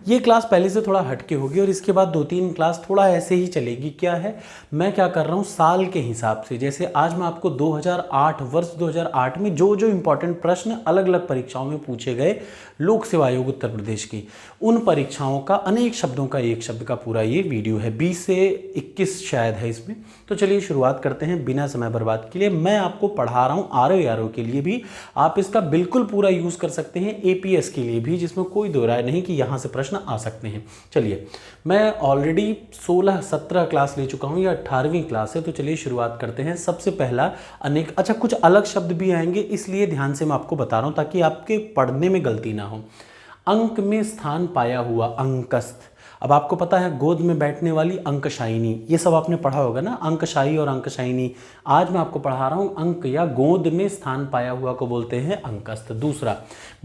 ये क्लास पहले से थोड़ा हटके होगी और इसके बाद 2-3 क्लास थोड़ा ऐसे ही चलेगी। क्या है, मैं क्या कर रहा हूँ साल के हिसाब से, जैसे आज मैं आपको 2008 वर्ष 2008 में जो जो इंपॉर्टेंट प्रश्न अलग अलग परीक्षाओं में पूछे गए लोक सेवा आयोग उत्तर प्रदेश की, उन परीक्षाओं का अनेक शब्दों का एक शब्द का पूरा ये वीडियो है, 20 से 21 शायद है इसमें। तो चलिए शुरुआत करते हैं बिना समय बर्बाद के लिए। मैं आपको पढ़ा रहा हूँ आरओ के लिए भी, आप इसका बिल्कुल पूरा यूज़ कर सकते हैं एपीएस के लिए भी, जिसमें कोई दो राय नहीं कि यहाँ से प्रश्न आ सकते हैं। चलिए, मैं ऑलरेडी 16-17 क्लास ले चुका हूँ, या 18वीं क्लास है। तो चलिए शुरुआत करते हैं। सबसे पहला अनेक, अच्छा कुछ अलग शब्द भी आएंगे इसलिए ध्यान से मैं आपको बता रहा हूँ ताकि आपके पढ़ने में गलती ना हो। अंक में स्थान पाया हुआ, अंकस्थ। अब आपको पता है गोद में बैठने वाली अंकशायिनी, ये सब आपने पढ़ा होगा ना, अंकशाई और अंकशायिनी। आज मैं आपको पढ़ा रहा हूँ अंक या गोद में स्थान पाया हुआ को बोलते हैं अंकस्थ। दूसरा,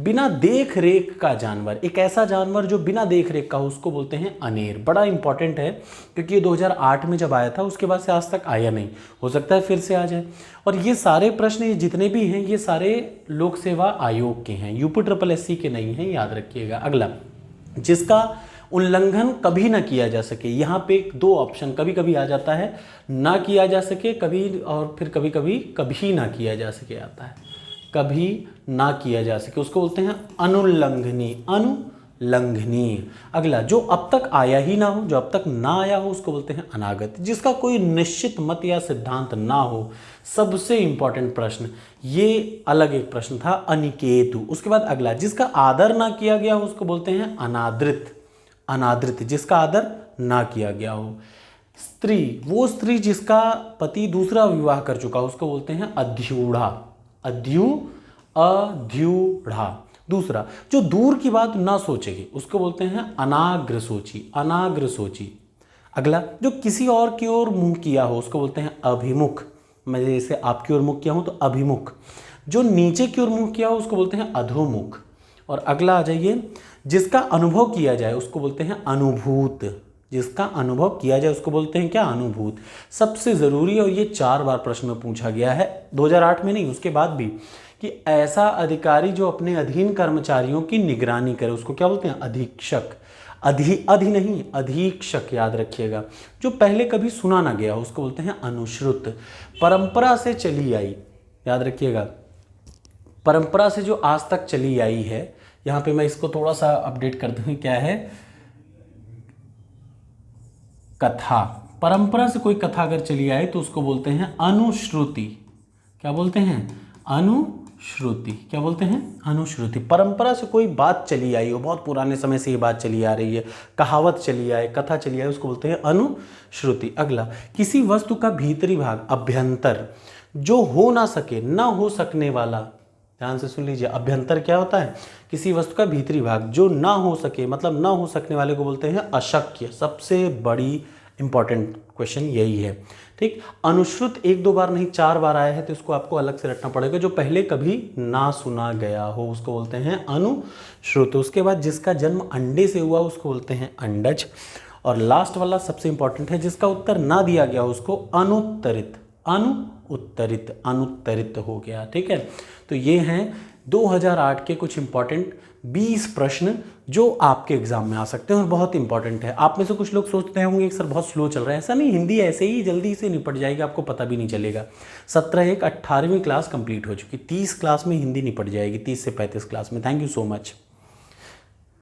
बिना देख रेख का जानवर, एक ऐसा जानवर जो बिना देख रेख का हो उसको बोलते हैं अनेर। बड़ा इंपॉर्टेंट है क्योंकि ये 2008 में जब आया था उसके बाद से आज तक आया नहीं, हो सकता है फिर से आ जाए। और ये सारे प्रश्न ये जितने भी हैं ये सारे लोक सेवा आयोग के हैं, यूपी के नहीं हैं, याद रखिएगा। अगला, जिसका उल्लंघन कभी ना किया जा सके। यहाँ पे 2 ऑप्शन कभी कभी आ जाता है, ना किया जा सके कभी, और फिर कभी कभी कभी ना किया जा सके आता है, कभी ना किया जा सके, उसको बोलते हैं अनुल्लंघनीय, अनुलंघनीय। अगला, जो अब तक आया ही ना हो, जो अब तक ना आया हो उसको बोलते हैं अनागत। जिसका कोई निश्चित मत या सिद्धांत ना हो, सबसे इंपॉर्टेंट प्रश्न, ये अलग एक प्रश्न था, अनिकेतु। उसके बाद अगला, जिसका आदर ना किया गया हो उसको बोलते हैं अनादृत, अनादृत, जिसका आदर ना किया गया हो। स्त्री, वो स्त्री जिसका पति दूसरा विवाह कर चुका हो उसको बोलते हैं अध्यूढ़ा, अध्यूढ़ा। दूसरा, जो दूर की बात ना सोचेगी उसको बोलते हैं अनाग्रसोची, अनाग्रसोची। अगला, जो किसी और की ओर मुंह किया हो उसको बोलते हैं अभिमुख, मैं जैसे आपकी ओर मुख किया हूं तो अभिमुख। जो नीचे की ओर मुंह किया हो उसको बोलते हैं अधोमुख। और अगला आ जाइए, जिसका अनुभव किया जाए उसको बोलते हैं अनुभूत, जिसका अनुभव किया जाए उसको बोलते हैं क्या, अनुभूत। सबसे ज़रूरी, और ये 4 बार प्रश्न में पूछा गया है 2008 में नहीं उसके बाद भी, कि ऐसा अधिकारी जो अपने अधीन कर्मचारियों की निगरानी करे उसको क्या बोलते हैं, अधीक्षक। अधि नहीं, अधीक्षक, याद रखिएगा। जो पहले कभी सुना ना गया उसको बोलते हैं अनुश्रुत। परंपरा से चली आई, याद रखिएगा, परंपरा से जो आज तक चली आई है, यहाँ पे मैं इसको थोड़ा सा अपडेट कर दूँ, क्या है, कथा। परंपरा से कोई कथा अगर चली आई तो उसको बोलते हैं अनुश्रुति। क्या बोलते हैं, अनुश्रुति। क्या बोलते हैं, अनुश्रुति। परंपरा से कोई बात चली आई हो, बहुत पुराने समय से ये बात चली आ रही है, कहावत चली आए, कथा चली आए, उसको बोलते हैं अनुश्रुति। अगला, किसी वस्तु का भीतरी भाग, अभ्यंतर, जो हो ना सके, ना हो सकने वाला, ध्यान से सुन लीजिए, अभ्यंतर क्या होता है, किसी वस्तु का भीतरी भाग जो ना हो सके, मतलब ना हो सकने वाले को बोलते हैं अशक्य। सबसे बड़ी इंपॉर्टेंट क्वेश्चन यही है, ठीक। अनुश्रुत 1-2 बार नहीं 4 बार आया है तो इसको आपको अलग से रटना पड़ेगा। जो पहले कभी ना सुना गया हो उसको बोलते हैं अनुश्रुत। उसके बाद, जिसका जन्म अंडे से हुआ उसको बोलते हैं अंडज। और लास्ट वाला सबसे इंपॉर्टेंट है, जिसका उत्तर ना दिया गया उसको अनुत्तरित, अनुत्तरित, अनुत्तरित हो गया, ठीक है। तो ये हैं 2008 के कुछ इंपॉर्टेंट 20 प्रश्न जो आपके एग्जाम में आ सकते हैं और बहुत इंपॉर्टेंट है। आप में से कुछ लोग सोचते होंगे कि सर बहुत स्लो चल रहा है, ऐसा नहीं, हिंदी ऐसे ही जल्दी से निपट जाएगी, आपको पता भी नहीं चलेगा। 18वीं क्लास कंप्लीट हो चुकी, 30 क्लास में हिंदी निपट जाएगी, 30 से 35 क्लास में। Thank you so much.